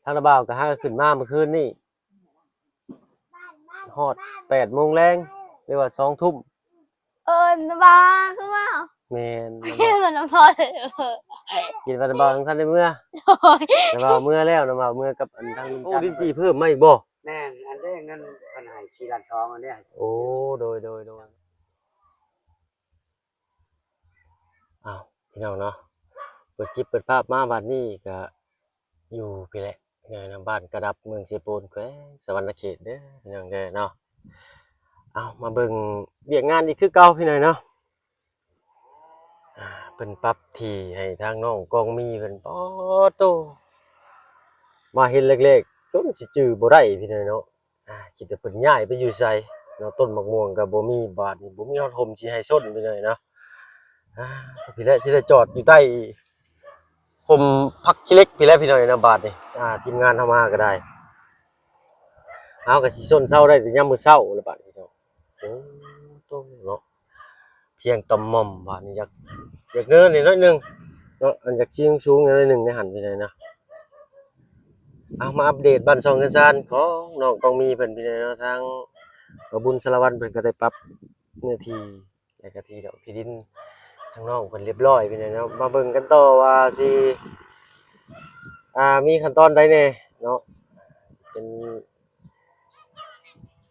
ทางระบ่าวก็หาขึ้นมาเมื่อคืนนี่ฮอด8 โมงแรงหรือว่า2 ทุ่มบ้าคือว่าแม่นมันพอเลยกินวันระบ่าวทั้งท่านได้เมื่อโอ้ยระบ่าวเมื่อแล้วระบ่าวเมื่อกับอันทางลุงจันทร์โอ้ดินจีเพิ่มมาอีกบ่แม่นอันเด้เงินเพิ่นให้4ล้าน2อันเด้โอ้โดยอ้าวพี่น้องเนาะเปิดคลิปเปิดภาพมาบัดนี้ก็อยู่พี่แหละพี่น้องนะบ้านกระดับเมืองเสปูนแขวงสวรรณเขตเด้อพี่น้องเด้อเนาะเอามาเบิ่งเวียกงานอีกคือเก่าพี่น้องเนาะเพิ่นปรับที่ให้ทางน้องกองมีเพิ่นป๊อโตมาเห็นเล็กๆจนสิจื้อบ่ได้พี่น้องเนาะคิดว่าเพิ่นย้ายไปอยู่ไสเนาะต้นมะม่วงก็บ่มีบาดนี้บ่มีฮอดห่มสิให้ส้นพี่น้องเนาะพี่แหละสิได้จอดอยู่ใต้ห่มพักขี้เหล็กพี่แหละพี่น้องเนาะบาดนี้ทีมงานเฮามาก็ได้เอาก็สิส้นเช้าได้แต่ยามมื้อเช้าแล้วบาดนี้เนาะโอ้โตเนาะเพียงต่อมม่อมบาดนี้อยากเนินนิดหน่อยนึงเนาะอันจากเชียงสูงนิดหน่อยนึงในหันพี่น้องเนาะเอามาอัปเดตบ้านช่องกันซานของน้องกองมีเพิ่นพี่น้องเนาะทางบุญสารวัตรเพิ่นก็ได้ปรับเนื้อที่แล้วก็ที่ดอกที่ดินทางน้องเพิ่นเรียบร้อยพี่น้องเนาะมาเบิ่งกันต่อว่าสิมีขั้นตอนใดแน่เนาะเป็น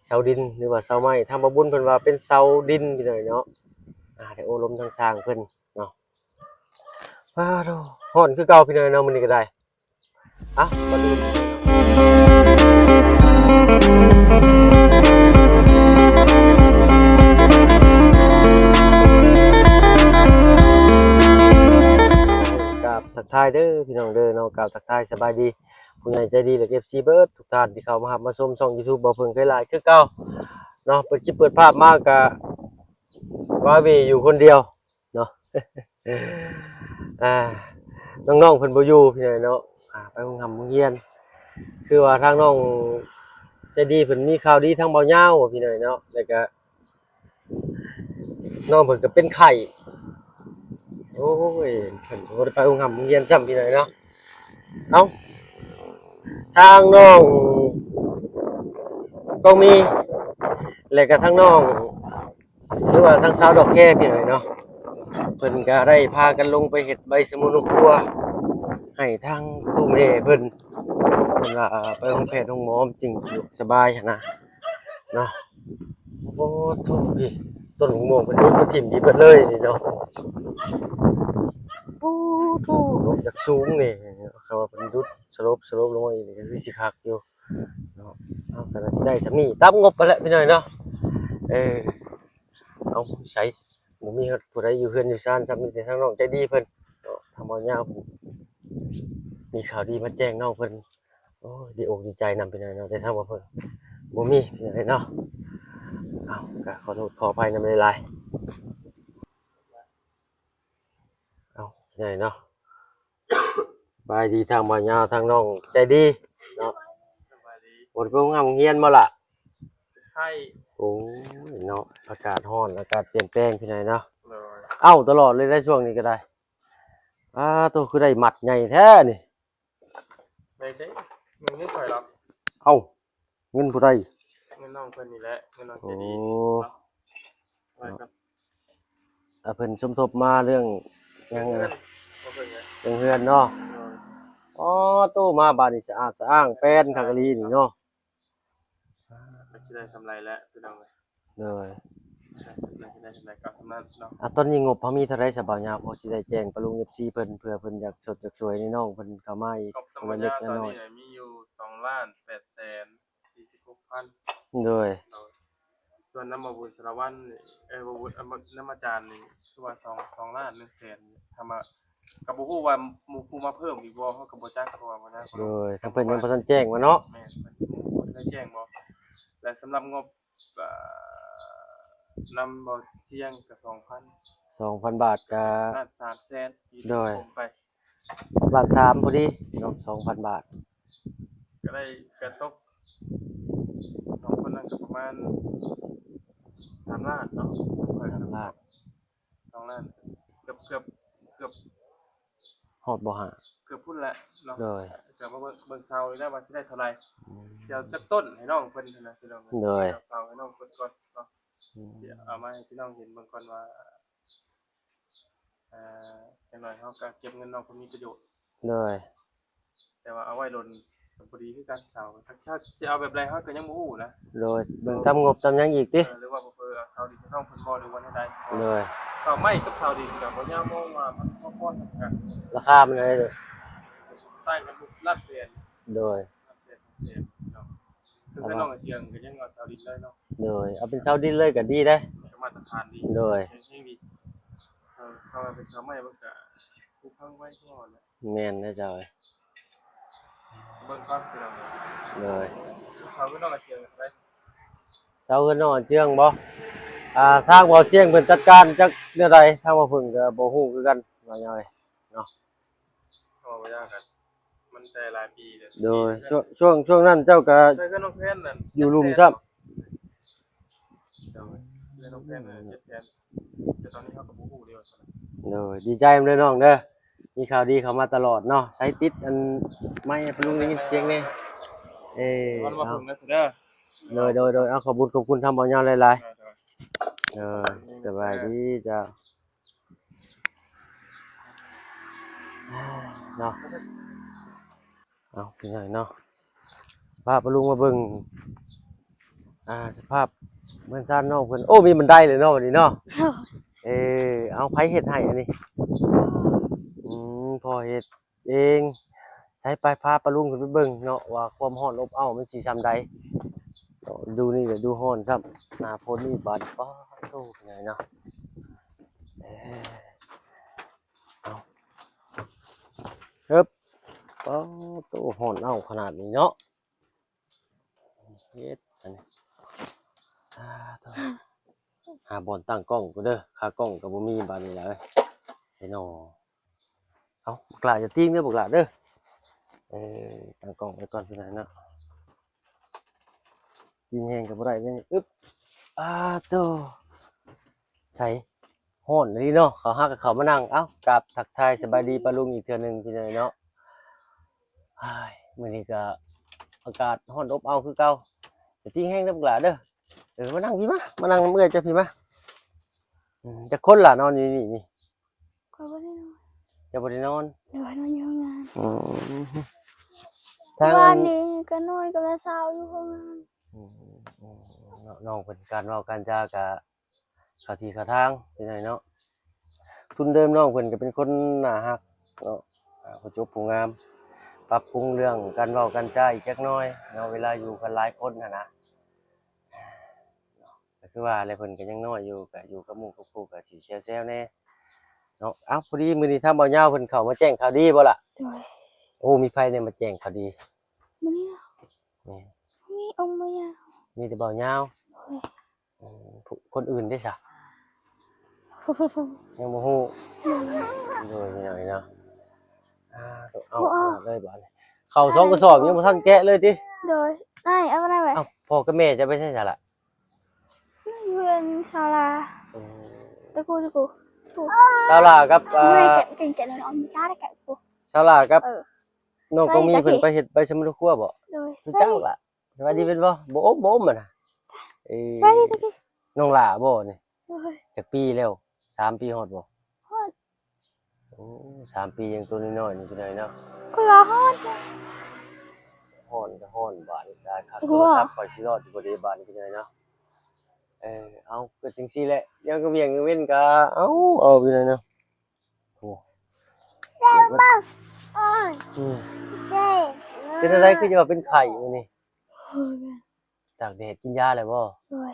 เสาดินหรือว่าเสาไม้ทางบุญเพิ่นว่าเป็นเสาดินพี่น้องเนาะได้อบรมทางสร้างเพิ่นเนาะโธ่ฮ้อนคือเก่าพี่น้องเนาะมื้อนี้ก็ได้มาดูทักทายเด้อพี่น้องเด้อเนาะกล่าวทักทายสบายดีผู้ใหญ่ใจดีและ FC เบิร์ดทุกท่านที่เข้ามารับมาชมช่อง YouTube บ่เพิ่งเคยหลายคือเก่าเนาะเปิดคลิปเปิดภาพมากก็ว่าวีอยู่คนเดียวเนาะ น้องๆเพิ่นบ่อยู่พี่น้องเนาะไปโรงเรียนคือว่าทางน้องใจดีเพิ่นมีข่าวดีทางเบาเหย้าพี่น้องเนาะแล้วก็น้องเพิ่นก็เป็นไข้โอ้ยเพิ่นบ่ได้ไปโรงเรียนซ้ำพี่น้องเนาะเอ้าทางน้องก็มีแล้วก็ทางน้องหรือว่าทางสาวดอกแค่พี่น้องเนาะเพิ่นก็ได้พากันลงไปเฮ็ดใบสมุนครัวให้ทางตู้แม่เพิ่นว่าไปโรงแพทย์โรงหมอจึงสบายหั่นนะเนาะโอ้โธ่พี่ต้นมะม่วงเพิ่นรุดมาทิ่มอีเบิดเลยนี่เนาะโอ้โธ่ลงจากสูงนี่เขาว่าเพิ่นรุดสลบลงมาอีกนี่ก็คือสิคักอยู่เนาะเอาก็น่าสิได้ส่ำนี้ตามงบไปแล้วพี่น้อยเนาะเอาใช้บ่มีผู้ใดอยู่เฮือนอยู่ซ่านซ้ำมีแต่ทางน้องใจดีเพิ่นเนาะทางเบาเหย้าเพิ่นมีข่าวดีมาแจ้งน้องเพิ่นโอ้ยดีอกดีใจนำพี่น้อยเนาะแต่ทางว่าเพิ่นบ่มีพี่น้อยเนาะเอาก็ขอโทษขออภัยนำหลายๆเอาพี่น้อยเนาะสบายดีทางเบาเหย้าทางน้องใจดีเนาะสบายดีบ่ได้ไปโรงเรียนบ่ล่ะไข้ โอ้ยเนาะอากาศร้อนอากาศเปลี่ยนแปลงพี่น้อยเนาะเลย เอ้าตลอดเลยได้ช่วงนี้ก็ได้ตัวคือได้หมัดใหญ่แท้นี่ไม่ได้เงินไม่ปล่อยหรอก เอ้าเงินผู้ใดเงินน้องเพิ่นนี่แหละเงินน้อง โอ้ ใจดีไว้ครับเพิ่นสมทบมาเรื่องยังไงนะ บ่เพิ่นไง เรื่องเฮือนเนาะอ๋อตู้มาบ้านนี่สะอาดสะอ้างแป้นคักอีหลีนี่เนาะก็สิได้กำไรแล้วพี่น้องเอ้ยเลยได้กำไรกับทำนั้นเนาะตอนนี้งบเฮามีเท่าใดซะบ่าวยามพอสิได้แจ้งปะลุง FC เพิ่นเผื่อเพิ่นอยากสดอยากสวยนี่น้องเพิ่นเข้ามาอีกกบธรรม มาเล็ก ดาตอน น้อ นี้ ย เนี่ยมีอยู่2,846,000เลย ส่วนน้ำมาบุญสารวัตรบ่บุญน้ำอาจารย์นี่คือว่า2ล้าน1แสนทำมาก็บ่ฮู้ว่าหมู่ผู้มาเพิ่มอีกบ่เฮาก็บ่จักเพราะว่าบ่นะเลยทางเพิ่นยังบ่ทันแจ้งมาเนาะแม่นเพิ่นได้แจ้งบ่และสำหรับงบนำบ่เสี่ยงก็ 2,000 2,000 บาทก็ล้าน3แสนที่ผมไปล้าน3พอดีเนาะ 2,000 บาทก็ได้กระตก2คนนั้นก็ประมาณ3ล้านเนาะ3ล้าน2ล้านเกือบ ฮอดบ่หา เกือบพุ่นแหละเนาะ โดย เกือบมาเบิ่งเซาได้ว่าสิได้เท่าไหร่เดี๋ยวจักต้นให้น้องเพิ่นนะพี่น้อง โดย เซาให้น้องเพิ่นก่อนเนาะเดี๋ยวเอามาให้พี่น้องเห็นเบิ่งก่อนว่าจังหน่อยเฮาก็เก็บเงินน้องเพิ่นมีประโยชน์ โดย แต่ว่าเอาไว้หล่นพอดีคือกันเซาถ้าสิเอาแบบใดเฮาก็ยังบ่ฮู้นะ โดยเบิ่งตามงบตามหยังอีกติ หรือว่าบ่เอาเซาดินให้น้องเพิ่นบ่หรือว่าใด โดย เซาไม้กับเซาดินก็บ่ยาวมองว่ามันพอๆสักกัน ราคามันอะไรเด้อ ต่างกันทุกลัดเศษ โดย ลัดเศษเนาะคือให้น้องเจียงก็ยังเอาเซาดินเลยเนาะ โดยเอาเป็นเสาดินเลยก็ดีได้ ก็มาตรฐานดี โดย เฮงดีเซาเป็นเซาไม้มันก็ผูกพังไว้ก่อนแหละ แม่นนะเจ้าเอ้ย เบิ่งก่อนพี่น้อง โดย เซาก็น้องเจียงได้ เสาเฮือนนอนเจืองบ่ทางบ่เสียงเพิ่นจัดการจักแนวใดทางบ่เพิ่นก็บ่ฮู้คือกันว่าหยังไง ก็บ่ยากกันมันแต่หลายปีเด้ โดยช่วงนั้นเจ้าก็ ใช่ก็น้องแพนนั่น อยู่หลุมซ้ำ เจ้าเล่นน้องแพนน่ะ7แสนแต่ตอนนี้เฮาก็บ่ฮู้เด้ว่าเท่าไหร่ โดยดีใจนำเด้อน้องเด้อมีข่าวดีเข้ามาตลอดเนาะใช้ติดอันไม้ให้ปลุงได้ยินเสียงแน่มันมา เอา ถึงแล้วเด้อ โดยเอาขอบคุณทำบ่ยาวหลายๆสบายดีจ้าเนาะเอาเป็นไงเนาะสภาพปลุงมาเบิ่งสภาพเหมือนซ่านน้องเพิ่นโอ้มีบันไดเลยเนาะวันนี้เนาะเอาไผเฮ็ดให้อันนี้พอเฮ็ดเองใช้ไปพาปลุงขึ้นไปเบิ่งเนาะว่าความร้อนอบอ้าวมันสิซำใดดูนี่ก็ดูร้อนครับหน้าฝนนี่บาดป้าโตเป็นไงเนาะเอาครับป้าโตร้อนอ้าวขนาดนี้เนาะเฮ็ดอันนี้โตหาบอลตั้งกล้องกูเด้อค่ากล้องก็บ่มีบาดนี้ล่ะเอ้ยไสนอเอาบักหลาจะติ้งเด้อบักหลาเด้อตั้งกล้องไว้ก่อนพี่น้อยเนาะยิงแฮงก็บ่ได้เด้นี่อึ๊บโตไสร้อนอีหลีเนาะเขาฮักกับเขามานั่งเอ้ากราบทักทายสบายดีปะลุงอีกเทื่อหนึงพี่น้อยเนาะมื้อนี้ก็อากาศร้อนอบอ้าวคือเก่าจะติ้งแฮงเด้อบักหลาเด้อมานั่งพี่มานั่งน้ำเอื้อยจ้ะพี่มาจักคนล่ะนอนอยู่นี่ ก็บ่ได้นอน จะบ่ได้นอน เดี๋ยวนอนอยู่ห้องงาน ทาง วันนี้ก็นอนกับเช้าอยู่ห้องงาน น้องเพิ่นการเว้าการจากะเข้าที่เข้าทางเป็นไงเนาะทุนเดิมน้องเพิ่นก็เป็นคนน่ารักเนาะผู้จบผู้งามปรับปรุงเรื่องการเว้าการจาอีกจักหน่อยเนาะเวลาอยู่กันหลายคนน่ะนะก็คือว่าอะไรเพิ่นก็ยังน้อยอยู่ก็อยู่กับหมู่กับครูก็สิแซวๆแน่เนาะอ้าวพอดีมื้อนี้ทางเบาเหย้าเพิ่นเข้ามาแจ้งข่าวดีบ่ล่ะ โดย โอ้มีไผเนี่ยมาแจ้งข่าวดี มื้อนี้ นี่ มีองค์มายา มีแต่เบาเหย้าคนอื่นได้ซะยังบ่ฮู้โดยหน่อยเนาะเอาเลยบาดนี้เข้า2กระสอบยังบ่ทันแกะเลยติ โดยได้เอาอะไรไว้ เอ้าพ่อกับแม่จะไปใช่ซะล่ะ เพื่อนชาวลาตะกูถู ซาลากับ ไม่เก่งๆเลยเอามีจ้าได้แก่กู ซาลากับ เออ น้องก็มีเพิ่นไปเฮ็ดใบสมุนครัวบ่ โดย สุเจ้าล่ะสวัสดีเป็นบ่บ่อมน่ะสวัสดีตะกี้ น้องหล่าบ่นี่ โดย จักปีแล้ว3ปีฮอดบ่ ฮอด โอ้3ปียังตัวน้อยๆนี่พี่น้อยเนาะ ก็รอฮอด ฮ้อนก็ฮ้อนบาดนี้ได้ค่าโทรศัพท์ข่อยสิรอดอยู่บ่ได้บาดนี้พี่น้อยเนาะเอาก็จังซี่แหละยังก็เวียงเว้นก็เอาพี่น้อยเนาะโอ้เจ็บบ้างเป็นอะไรคือจะว่าเป็นไข้มื้อนี้ตากแดดกินยาแล้วบ่ โดย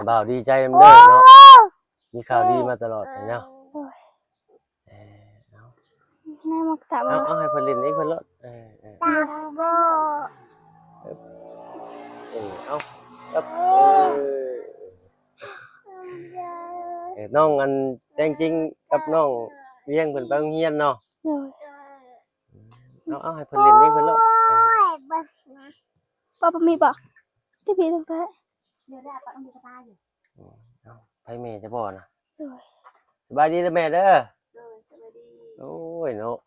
บ่าวดีใจนำเด้อเนาะมีข่าวดีมาตลอดเลยเนาะเอา แม่มักถาม เอาให้เพิ่นเล่นเองเพิ่นเลาะตาบ่ เอาครับน้องอันแต่งจริงกับน้องเวียงเพิ่นไปโรงเรียนเนาะ โดย เอาให้เพิ่นเล่นเองเพิ่นเลาะ ป้ามีบ่ที่พี่ต้องได้เดี๋ยวได้ป้าต้องมีกระตาอยู่ เอาไปแม่จะบ่นะ โดย สบายดีเด้อแม่เด้อ โด โอ้ยเนาะ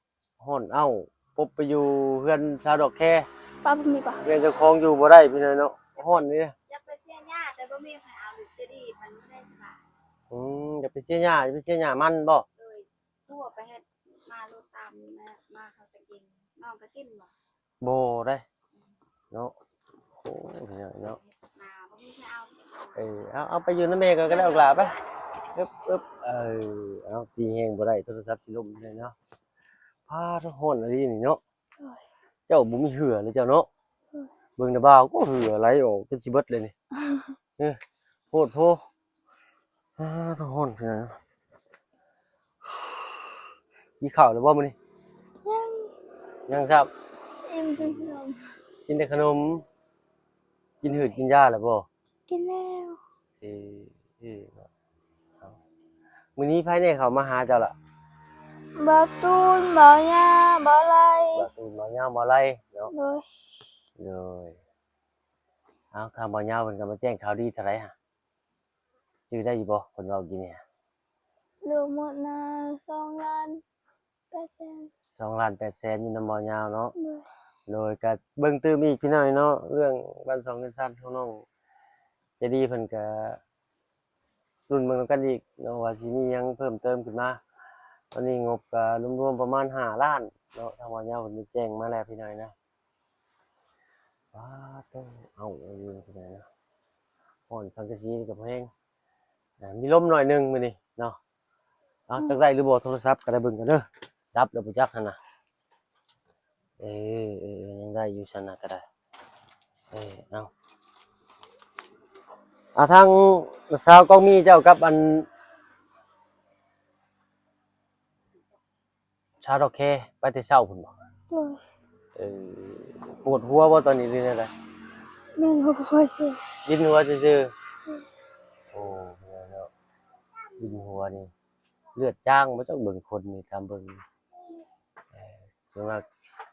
ฮ้อนเอ้าปบไปอยู่เพื่อนชาวดอกแค ป้าบ่มีป่ะ เพื่อนเจ้าของอยู่บ่ได้พี่น้อยเนาะฮ้อนนี่นะ จะไปเสียหญ้าแต่บ่มีใครเอาลูกจะดีมันไม่ได้สบาย อย่าไปเสียหญ้าอย่าไปเสียหญ้ามันบ่ เลยทั่วไปเฮ็ดมาโลดตามมาเขาจะกินน้องก็กินบ่ บ่ได้เนาะโอ้ยพี่น้อยเนาะ มาบ่มีใครเอา เอาไปอยู่นำแม่ก็ได้ออกล่ะไปอึบเอาตีแฮงบ่ได้โทรศัพท์สิล่มเลยเนาะพาทุกคนอะไรนี่เนาะเจ้าบ่มีเหือเลยเจ้าเนาะเบิ่งแต่บ่าวก็เหือไหลออกจนสิเบิดเลยนี่โพดโพทุกคนพี่น้อยกินข้าวแล้วบ่มื้อนี้ยังครับ อิ่มกินขนม กินแต่ขนม กินหืดกินยาแล้วบ่ กินแล้ว เอเอามื้อนี้ไผแน่เขามาหาเจ้าล่ะ บ่ตูนบ่ยาบ่ไร บ่ตูนบ่ยาวบ่ไรเนาะ โดย เลยเอาคำบ่ยาวเพิ่นก็มาแจ้งข่าวดีเท่าไหร่ฮะชื่อได้อยู่บ่เพิ่นเว้ากินเนี่ย รวมหมดนะ2 ล้าน8แสน 2 ล้าน8แสนอยู่นำบ่ยาวเนาะ โดย โดยก็เบิ่งตื้มอีกพี่น้อยเนาะเรื่องบ้าน2เงินซันของน้องใจดีเพิ่นก็รุ่นเบิ่งนำกันอีกเนาะว่าสิมีหยังเพิ่มเติมขึ้นมาตอนนี้งบก็รวมๆประมาณ5ล้านเนาะทางบ่ยาวเพิ่นได้แจ้งมาแล้วพี่น้อยนะว้าต้องเอาอยู่พี่น้อยนะฮ้อนสังกะสีนี่ก็แพงมีลมหน่อยหนึงมื้อนี้เนาะเอาจักได้หรือบ่โทรศัพท์ก็ได้เบิ่งกันเด้อดับแล้วบ่จักหั่นน่ะยังได้อยู่ซั่นน่ะก็ได้เอาทางสาวก็มีเจ้ากับอันชาวดอกแคไปแต่เช้าพุ่นบ่ โดย เออปวดหัวบ่ตอนนี้หรือแนวใด แม่นบ่ค่อยสิ วินหัวซื่อๆโอ้เนาะวินหัวนี่เลือดจางบ่จักเบิ่งคนนี่ตามเบิ่งส่วนมาก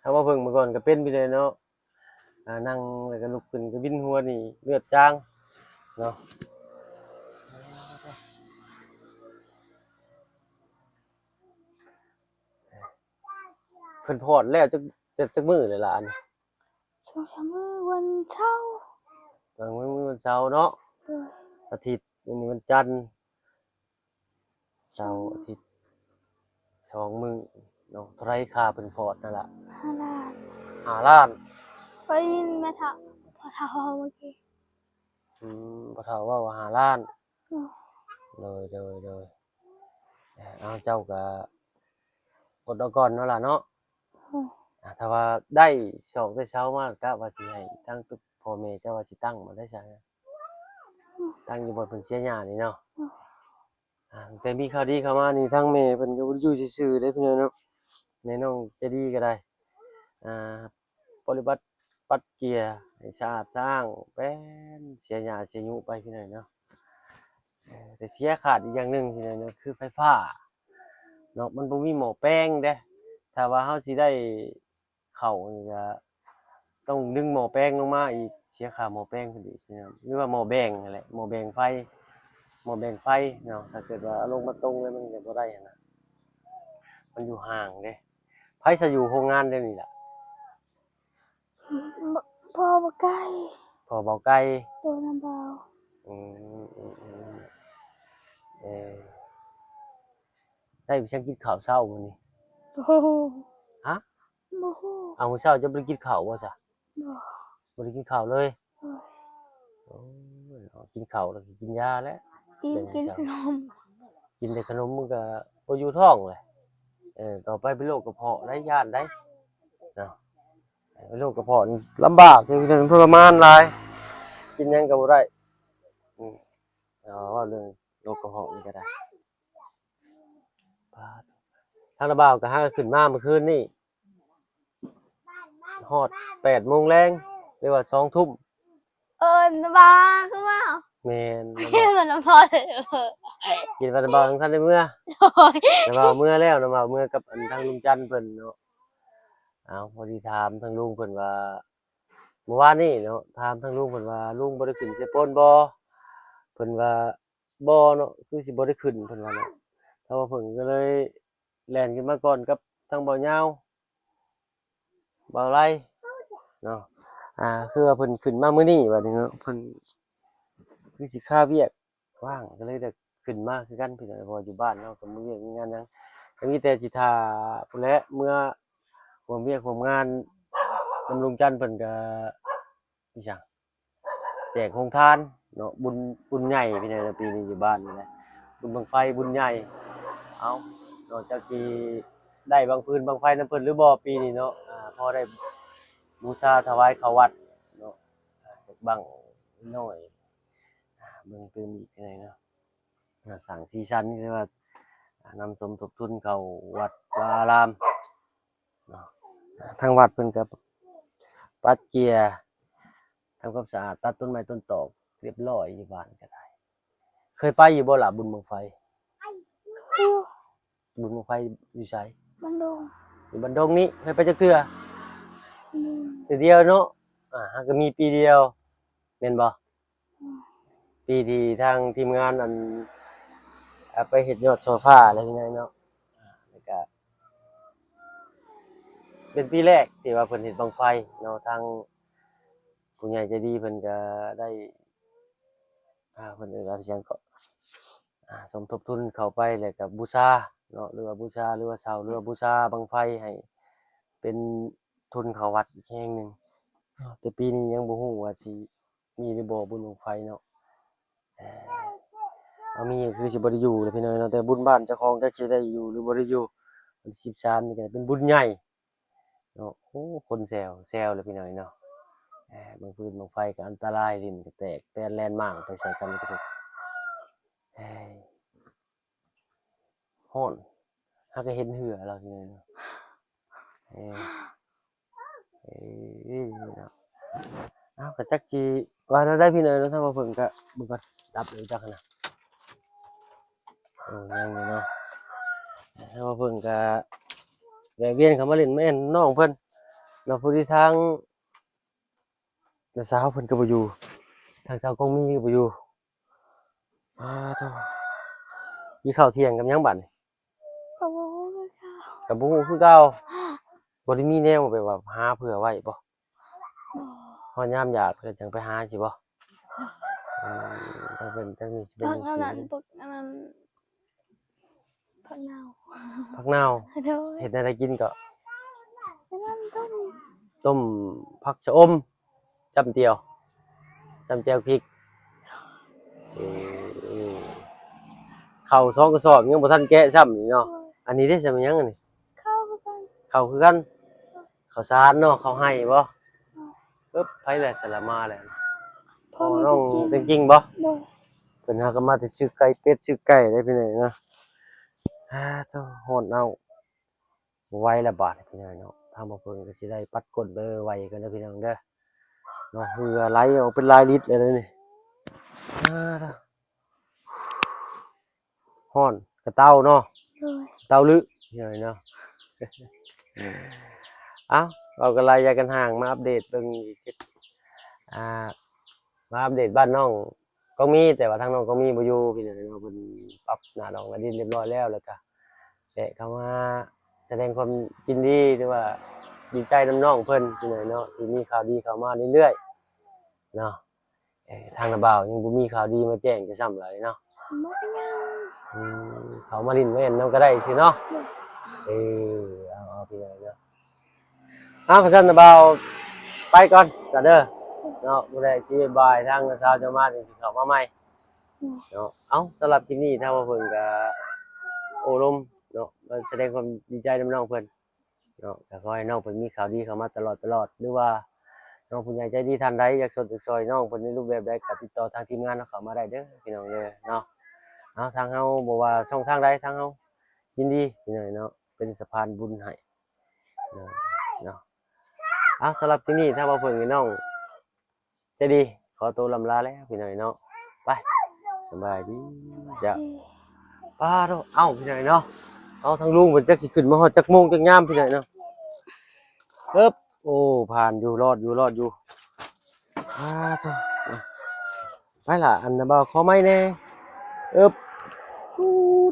ถ้าว่าเบิ่งมาก่อนก็เป็นไปเลยเนาะนั่งแล้วก็ลุกขึ้นก็วินหัวนี่เลือดจางเนาะเพิ่นพอดแล้วจักมื้อเลยล่ะอันนี้ 2-3มื้อวันเช้าร์ มื้อวันเสาร์เนาะ โดย อาทิตย์มื้อนี้วันจันทร์เสาร์อาทิตย์2มื้อเนาะเท่าไรค่าเพิ่นพอดนั่นล่ะ 5 ล้าน 5ล้าน ไปยินแม่ทักพ่อเฒ่าเมื่อกี้ บ่เฒ่าว่า5ล้าน โอ้ โดยเอาเจ้าก็อดเอาก่อนเนาะล่ะเนาะ ถ้าว่าได้โชคได้เช้ามาก็ว่าสิให้ตั้งตุ๊บพ่อแม่เจ้าว่าสิตั้งบ่ได้ซะตั้งอยู่บนเพิ่นเสียหญ้านี่เนาะแต่มีข่าวดีเข้ามานี่ทางแม่เพิ่นก็บ่ได้อยู่ซื่อๆเด้พี่น้องเนาะแม่น้องใจดีก็ได้อ่าปฏิบัติปัดเกียร์ให้สะอาดสร้างแป้นเสียหญ้าเสียยุไปพี่น้องเนาะแต่เสียขาดอีกอย่างหนึงพี่น้องเนาะคือไฟฟ้าเนาะมันบ่มีหม้อแปลงเด้ถ้าว่าเฮาสิได้เข้านี่ก็ต้องดึงหม้อแปลงลงมาอีกเสียค่าหม้อแปลงเพิ่นอีกพี่น้องหรือว่าหม้อแบงนั่นแหละหม้อแบงไฟเนาะถ้าเกิดว่าเอาลงมาตรงเลยมันก็บ่ได้หันน่ะมันอยู่ห่างเด้ไผสิอยู่โรงงานเดี๋ยวนี้ล่ะ พ่อบ่ไกล พอเบาไกล โดนน้ำเบา อืมเออได้ไปฉันกินข้าวเช้ามื้อนี้ โอ้โห ฮะ บ่ฮู้ เอามื้อเช้าจะบ่ได้กินข้าวบ่ซะ บ่ บ่ได้กินข้าวเลย โอ้ย โอ้ยเอากินข้าวแล้วก็กินยาแล้ว อิ่มกินขนม กินแต่ขนมมันก็บ่อยู่ท้องเลยต่อไปเป็นโรคกระเพาะได้ย่านได้เนาะเป็นโรคกระเพาะนี่ลำบากเลยพี่น้องทรมานหลายกินหยังก็บ่ได้ว่าเรื่องโรคกระเพาะนี่ก็ได้ปาดทางระบาวก็หาขึ้นมาเมื่อคืนนี่ฮอด 8:00 นแลงหรือว่า 2 ทุ่ม บาขึ้นมา แม่น มันน้ำพอเลย กินวันระบาวทั้งท่านได้เมื่อ โอ้ย ระบาวเมื่อแล้วระบาวเมื่อกับอันทางลุงจันทร์เพิ่นเนาะเอาพอดีถามทางลุงเพิ่นว่าเมื่อวานนี้เนาะถามทางลุงเพิ่นว่าลุงบ่ได้ขึ้นเสปนบ่เพิ่นว่าบ่เนาะคือสิบ่ได้ขึ้นเพิ่นว่าเนาะถ้าว่าเพิ่นก็เลย แล่นขึ้นมาก่อนกับทางเบาเหยาวเบาไรเนาะคือว่าเพิ่นขึ้นมามื้อนี้บัดนี้เนาะเพิ่นคือสิค่าเวียกว่างก็เลยได้ขึ้นมาคือกันพี่น้องเพราะว่าอยู่บ้านเนาะก็มีเวียกมีงานหยังก็มีแต่สิท่าพุ่นแหละเมื่อร่วมเวียกร่วมงานนำลุงจันทร์เพิ่นก็อีหยังแจกโรงทานเนาะบุญใหญ่พี่น้องปีนี้อยู่บ้านนี่แหละบุญบั้งไฟบุญใหญ่เอานอกจากสิได้บางพื้นบางไฟนำเพิ่นหรือบ่ปีนี้เนาะพอได้บูชาถวายเข้าวัดเนาะจากบังน้อยเบิ่งตื่นอีกจังไดเนาะสร้างสีสันคือว่านำสมทบทุนเข้าวัดวาอารามเนาะทางวัดเพิ่นก็ปัดเกียร์ทำความสะอาดตัดต้นไม้ต้นตอกเรียบร้อยอยู่บ้านก็ได้เคยไปอยู่บ่ล่ะบุญบั้งไฟ อยู่ บุญบั้งไฟอยู่ไส บันดง อยู่บันดงนี้เคยไปจักเทื่อ อืม แต่เดียวเนาะก็มีปีเดียวแม่นบ่ปีที่ทางทีมงานอันไปเฮ็ดยอดโซฟาอะไรยังไงเนาะแล้วก็เป็นปีแรกที่ว่าเพิ่นเฮ็ดบั้งไฟเนาะทางผู้ใหญ่ใจดีเพิ่นก็ได้เพิ่นเอิ้นว่าอิหยังก็สมทบทุนเข้าไปแล้วก็บูชาเนาะหรือว่าบูชาหรือว่าเช่าหรือว่าบูชาบั้งไฟให้เป็นทุนเข้าวัดอีกแห่งหนึงแต่ปีนี้ยังบ่ฮู้ว่าสิมีหรือบ่บุญบั้งไฟเนาะมีคือสิบ่ได้อยู่เลยพี่น้อยเนาะแต่บุญบ้านเจ้าของจักสิได้อยู่หรือบ่ได้อยู่วันที่13นี่ก็เป็นบุญใหญ่เนาะโอ้คนแซวเลยพี่น้อยเนาะบางพื้นบางไฟก็อันตรายลิ้นก็แตกแป้นแล่นม่างไปใส่กันก็ถูกฮ้อนหาก็เห็นเหือเราพี่น้อยเนาะเนาะก็จักสิว่าเราได้พี่น้อยเนาะถ้าว่าเพิ่นก็เบิ่งก่อนดับเลยจักหั่นน่ะยังอยู่เนาะถ้าว่าเพิ่นก็แวะเวียนเข้ามาเล่นแม่นน้องเพิ่นเนาะผู้ที่ทางน้าสาวเพิ่นก็บ่อยู่ทางสาวกงมีก็บ่อยู่โธ่กินข้าวเที่ยงกับหยังบัดนี่ ก็บ่ฮู้คือเขา ก็บ่ฮู้คือเก่าบ่ได้มีแนวแบบว่าหาเผื่อไว้บ่ฮอดยามอยากก็จังไปหาสิบ่ถ้าเป็นจังนี้สิเป็น พัก จัง อัน ซี่ นั้นพักอันนั้นพักเน่า ผักนาว โดย เฮ็ดแนวใดกินก็ อันนั้นต้ม ต้มผักชะอมจำเจียวจำแจ่วพริกข้าว2กระสอบยังบ่ทันแกะซ้ำนี่เนาะอันนี้ได้ซะมันหยังอันนี้ เข้ากัน ข้าวคือกันข้าวสารเนาะข้าวให้บ่ปึ๊บไผแหละสละมาแหละ พอมี น้อง จริง จริงๆบ่ โดย เพิ่นหาก็มาแต่ซื้อไก่เป็ดซื้อไก่ได้พี่น้อยเนาะต้องโหดเอาบ่ไหวละบาดพี่น้อยเนาะทางบ่เพิ่นก็สิได้ปัดก้นไปไวกันเด้อพี่น้องเด้อเนาะเหงื่อไหลออกเป็นลายลิตรเลยนี่ฮ้อนกระเต้าเนาะ โดย เต้าลึพี่น้อยเนาะเอ้าเราก็ระยะกันห่างมาอัปเดตเบิ่งอีกมาอัปเดตบ้านน้องก็มีแต่ว่าทางน้องก็มีบ่อยู่พี่น้อยเนาะเพิ่นปรับหน้าน้องอดินเรียบร้อยแล้วแล้วก็แต่เข้ามาแสดงความยินดีหรือว่าดีใจนำน้องเพิ่นพี่น้อยเนาะที่มีข่าวดีเข้ามาเรื่อยๆเนาะทางนาบ่าวยังบ่มีข่าวดีมาแจ้งจะซ้ำเลยเนาะ บ่ยัง เขามาลิ้นแม่นนำก็ได้สิเนาะเอาพี่น้อยเนาะขอซั่นนาบ่าวไปก่อนจ้ะเด้อเนาะบ่ได้สิบ๊ายบายทางสาวเจ้ามาจังสิเข้ามาใหม่เนาะสำหรับคลิปนี้ถ้าว่าเพิ่นก็โอ้ลมเนาะมาแสดงความดีใจนำน้องเพิ่นเนาะก็ขอให้น้องเพิ่นมีข่าวดีเข้ามาตลอดหรือว่าน้องผู้ใหญ่ใจดีท่านใดอยากสนอยากซอยน้องเพิ่นในรูปแบบใดก็ติดต่อทางทีมงานเราเข้ามาได้เด้อพี่น้องเด้อเนาะทางเฮาบ่ว่าช่องทางใดทางเฮายินดีพี่น้องเนาะเป็นสะพานบุญให้เนาะสำหรับที่นี่ถ้าว่าเพิ่นกับน้องใจดีขอตัวลำลาแล้วพี่น้องเนาะไปสบายดีจ้ะป้าโตพี่น้องเนาะทางลุงเพิ่นจักสิขึ้นมาฮอดจักโมงจักยามพี่น้องเนาะปึ๊บโอ้ผ่านอยู่รอดอยู่โตไปล่ะอันน่ะบ่าวขอไม้แน่ปึ๊บ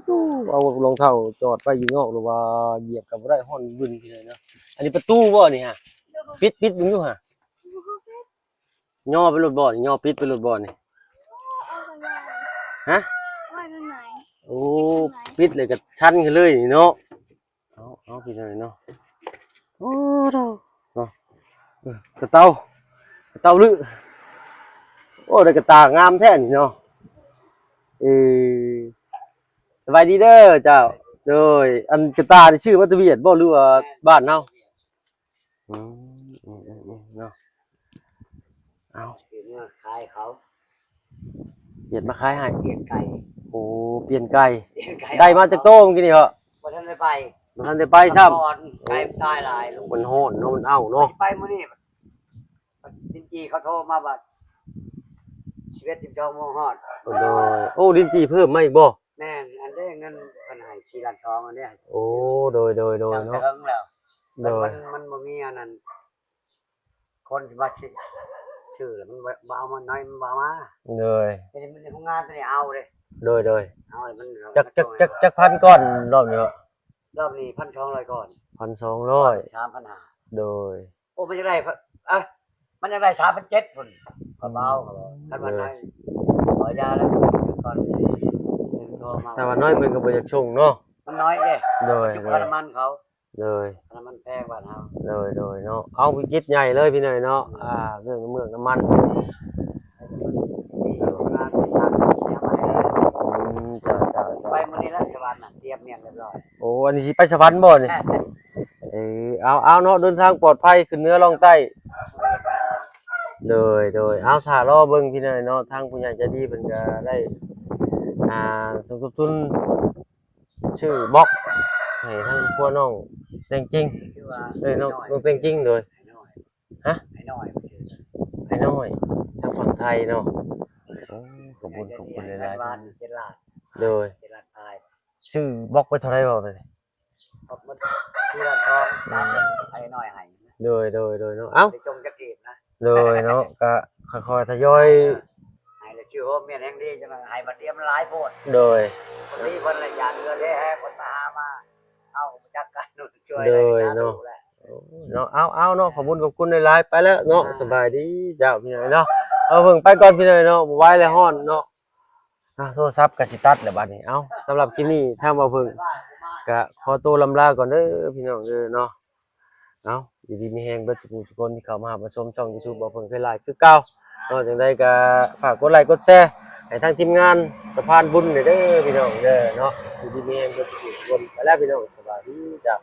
ตู้เอารองเท้าจอดไปอยู่นอกหรือว่าเหยียบกับบ่ได้ฮ้อนบึ้นพี่เลยเนาะอันนี้ประตูบ่นี่ฮะปิดมึงอยู่ฮะย่อไปรถบ่นี่ย่อปิดไปรถบ่นี่ เอาไปเลย ฮะ ว่าไปไหน โอ้ปิดเลยก็ชั้นขึ้นเลยนี่เนาะเอาพี่เลยเนาะโอ้เนาะกระเตาลือโอ้ได้กระตางามแท้นี่เนาะสบายดีเด้อเจ้าโดยอันกระตานี่ชื่อมัตเวียดบ่หรือว่าบ้านเฮาเนาะเอา เดี๋ยวนี้ขายเขา เปลี่ยนมาขายให้ เปลี่ยนไก่ โอ้เปลี่ยนไก่ เปลี่ยนไก่ ได้มาจากโตเมื่อกี้นี่เหรอ บ่ทันได้ไป บ่ทันได้ไปซ้ำ ก่อนไก่ตายหลายลูก มันโหดเนาะมันเอ้าเนาะ ไปมื้อนี้ดินจีเขาโทรมาว่า11 12โมงฮอด โดยโอ้ลิ้นจี่เพิ่มมาอีกบ่ แม่นอันได้เงินเพิ่นให้4ล้าน2อันเนี้ย โอ้โดย เนาะ เนาะ เฮิงแล้ว โดย มันบ่มีอันนั้นคนสิว่าชื่อแล้วมันบ่เอามาน้อยมันบ่เอามา โดย เป็นมันในโรงงานตัวนี้เอาเด้ โดย เอาให้มัน จักพันก้อนรอบนี้เหรอ รอบนี้1,200ก่อน 1,200 3,500 โดย โอ้มันจะได้มันจะได้3,700พุ่นก็เบาคันว่าน้อยขอยาแล้วก่อนโทรมา แต่ว่าน้อยเพิ่นก็บ่อยากชงเนาะ มันน้อยเด้ โดย จุกน้ำมันเขา โดย น้ำมันแพงกว่าเฮา โดยเนาะเอาวิกฤตใหญ่เลยพี่หน่อยเนาะเรื่องน้ำเมืองน้ำมัน มีโรงงานที่สั่งเนี่ยมาให้ จ้า ไปมื้อนี้แล้วชาวบ้านน่ะเตรียมเมียงเรียบร้อย โอ้อันนี้สิไปสวรรค์บ่นี่เอาเนาะเดินทางปลอดภัยขึ้นเหนือลงใต้โดยเอาถ้ารอเบิ่งพี่หน่อยเนาะทางผู้ใหญ่ใจดีเพิ่นก็ได้สมทบทุนชื่อบล็อกให้ทางพวกน้องแตงจริง คือว่า น้องแตงจริงโดย ฮะ ไอ้น้อยมันชื่อ ไอ้น้อยทางฝั่งไทยเนาะโอ้ขอบคุณหลาย บ้าน7ล้าน ๆโดย 7ล้านตาย ชื่อบล็อกไปเท่าไหร่บ่ไป ขอบมัน4ล้าน2ล้านไอ้น้อยให้ โดยเนาะเอ้า ไปจงจักรีบนะ โดยเนาะก็ค่อยๆทยอย ให้แล้วชื่อโฮมเมียนแห่งดีจังว่าให้บัดเดียวมันหลายโพด โดย คนนี้คนละอย่างเงินได้ให้คนมาหามาเอาจักกันช่วย โดยเนาะ เนาะเอาเนาะขอบคุณหลายๆไปแล้วเนาะสบายดีเจ้าพี่หน่อยเนาะเพิ่งไปก่อนพี่หน่อยเนาะบ่ไหวแล้วฮ้อนเนาะโทรศัพท์ก็สิตัดแล้วบัดนี้เอ้าสำหรับคลิปนี้ถ้ามาเพิ่งก็ขอตัวลำลาก่อนเด้อพี่น้องเด้อเนาะเอ้าอยู่ดีมีแฮงเบิดทุกคนที่เข้ามาหาชมช่อง YouTube บ่เพิ่งเคยไลฟ์คือเก่าเนาะจังได๋ก็ฝากกดไลค์กดแชร์ให้ทางทีมงานสะพานบุญเด้อพี่น้องเด้อเนาะอยู่ดีมีแฮงเบิดทุกคนไปแล้วพี่น้องสบายดีจ้า